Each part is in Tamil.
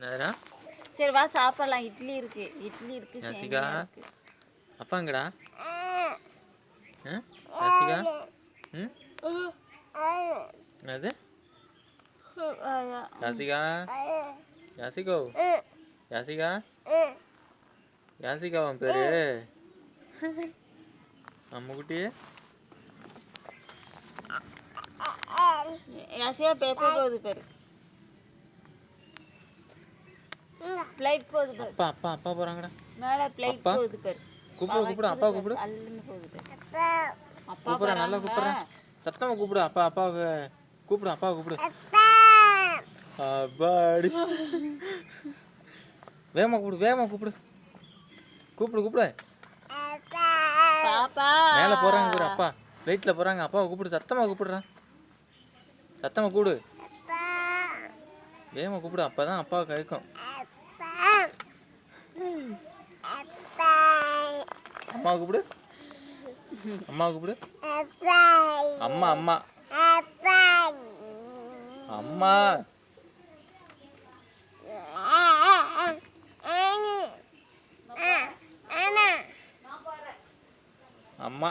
என்னடா? சரி வா சாப்பிடலாம். இட்லி இருக்கு ரசிகா, சேமியா இருக்கு. அப்பா எங்கடா? ரசிகா, என்னது? ரசிகா, ரசிகோ, ரசிகா, ரசிகா உன் பேரு? அம்முக்குட்டி ரசிகா பேப்பர் போகுது பேரு. பிளைட் போகுது பேரு. அப்பா அப்பா அப்பா போறாங்கடா. மேல பிளைட் போகுது பேரு. கூப்பிடு அப்பா கூப்பிடு. அள்ளுன்னு போகுது பேரு. அப்பா கூப்பிடுறேன், நல்லா கூப்பிடுறேன். சத்தமா கூப்பிடு. அப்பாவுக்கு கூப்பிடு. அப்பாவை கூப்பிடு. அப்பாடி. வேகமா கூப்பிடு. கூப்பிடு. பாப்பா மேல போறாங்க பாரு அப்பா. வெயிட்ல போறாங்க. அப்பாவை கூப்பிடு. சத்தமா கூப்பிடுறான். சத்தமா கூப்பிடு. வேகமா கூப்பிடு. அப்பதான் அப்பாவை கேட்கும். அம்மா கூப்பிடு. அம்மா அம்மா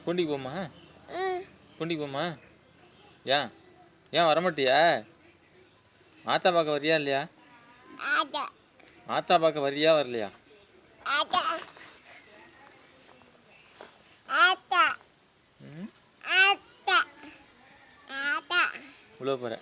பூண்டிக்கு போமா? ஏன் வரமாட்டியா? ஆத்தா பார்க்க வரியா இல்லையா? ஆத்தா பார்க்க வரியா வரலையா? உள்ள போற.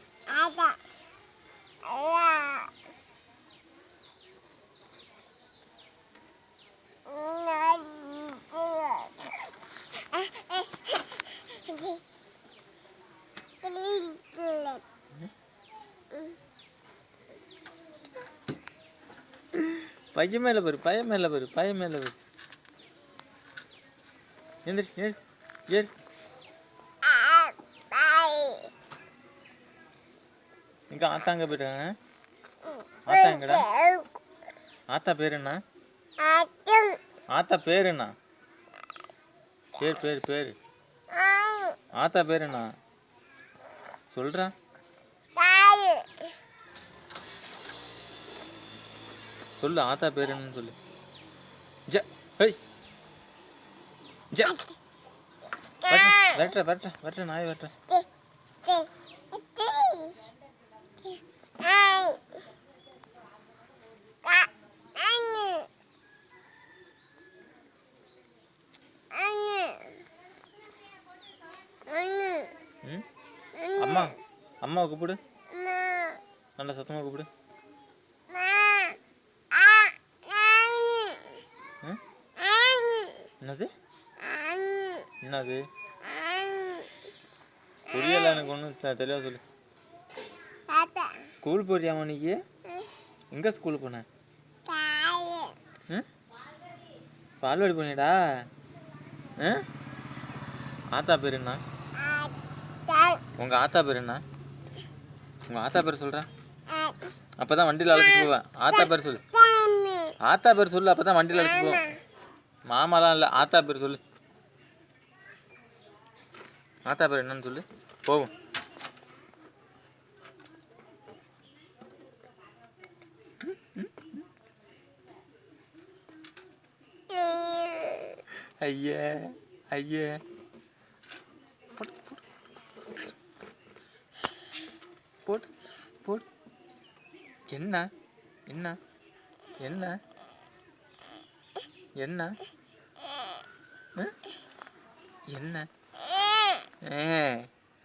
பையன் மேல பாரு. ஏறு. எங்க ஆத்தாங்க போயிட்டாங்க? ஆத்தா எங்கடா? ஆத்தா பேரு என்ன? ஆத்தா பேரு என்ன? பேரு ஆத்தா பேரு என்ன சொல்றா? சொல்லு. ஆத்தா பேரு என்னன்னு சொல்லு. வரட்ட நாய் வரட்ட. அம்மா கூப்பிடு. நல்லா சத்தமா கூப்பிடு. என்னது புரியல எனக்கு ஒன்றும் தெளிவா சொல்லு. ஸ்கூல் போறியாமா நீ? எங்க ஸ்கூல் போன? பால்வாடி போனியடா? ஆத்தா பேர் என்ன? உங்க ஆத்தா பேர் என்ன? உங்க ஆத்தா பேர் சொல்ற. அப்பதான் வண்டியில் அழைச்சிட்டு போவேன். ஆத்தா பேர் சொல்லு. அப்பதான் வண்டியில் அழைச்சிட்டு போவேன். மாமாலாம் இல்லை. ஆத்தா பேர் சொல்லு. ஆத்தா பேர் என்னன்னு சொல்லு. போவோம். ஐயே போட். என்ன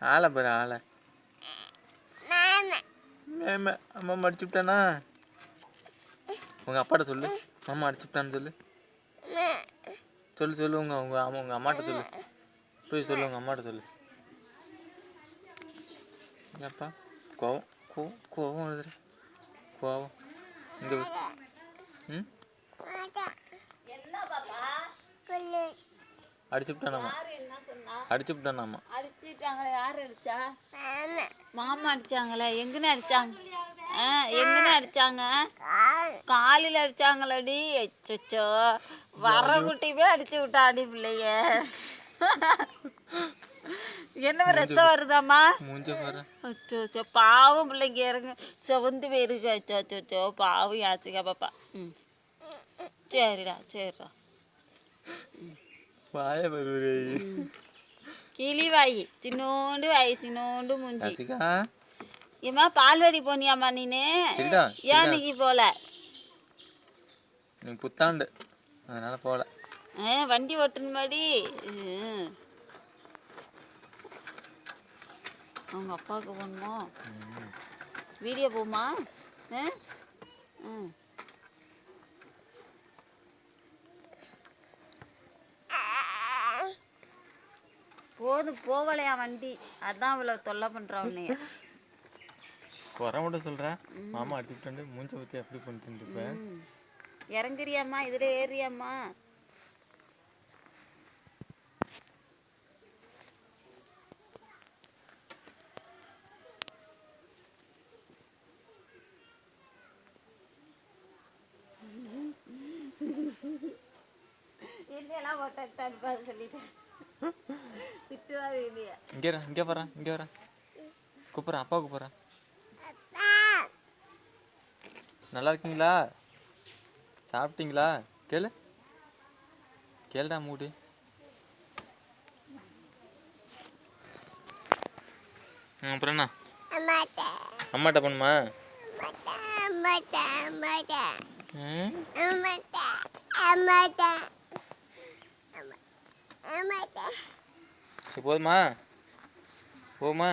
ஆளை பாரு ஆளை. அம்மா அடிச்சு விட்டானா? உங்க அப்பாட்ட சொல்லு. அம்மா அடிச்சு விட்டான்னு சொல்லு. உங்க அம்மாட்ட சொல்லு. போய் சொல்லு. உங்க அம்மாட்ட சொல்லு. அப்பா கோவம் வருது. கோவம் இங்க அடிச்சுட்டானாமா? அடிச்சுட்டாங்களே. யார் அடிச்சா? மாமா அடிச்சாங்களே. எங்கன்னு அடிச்சாங்க? காலில் அடிச்சாங்களடி. அச்சோ வரகுட்டிவே அடிச்சு விட்டாடி பிள்ளைய. என்ன ரத்தம் வருதாம்மா? மூஞ்ச பாரு. அச்சோ பாவம் பிள்ளைங்க இறங்க செவந்து போயிருக்கு. அச்சோ பாவம் யாச்சிக்கா பாப்பா. ம் சரிடா சரிடா. வாய பாரு. கிளி வாயி சின்னோண்டு வாயி சின்னோண்டு மூஞ்சி. யாசிகா ஏம்மா பால்வாடி போனியாம்மா நீனு? சரிடா ஏன் இன்னைக்கு போல? நீ புத்தாண்டு அதனால போகல. வண்டி ஓட்டுன மாதிரி. அவங்க அப்பாவுக்கு போகணுமோ? வீடியோ போமா? போதும் போகலையா வண்டி, அதான் இவ்வளோ தொல்லை பண்ணுறா உன்னைய. குறை மட்டும் சொல்கிறேன். மாமா அடிச்சுட்டு மூஞ்ச பற்றி அப்படி பண்ணிட்டு இருப்பேன். இறங்குறியாம்மா? இதில் ஏறியாம்மா? என்னெல்லாம் ஓட்டான்னு சொல்லிட்டேன். திட்டுவாரு இல்லையா? இங்கே வரேன் கூப்பிட்றேன். அப்பா கூப்பிட்றேன். நல்லா இருக்கீங்களா? சாப்பிட்டீங்களா? கேளுடா மூடி. அப்புறம் என்ன அம்மாட்ட பண்ணுமா? போதுமா? போமா?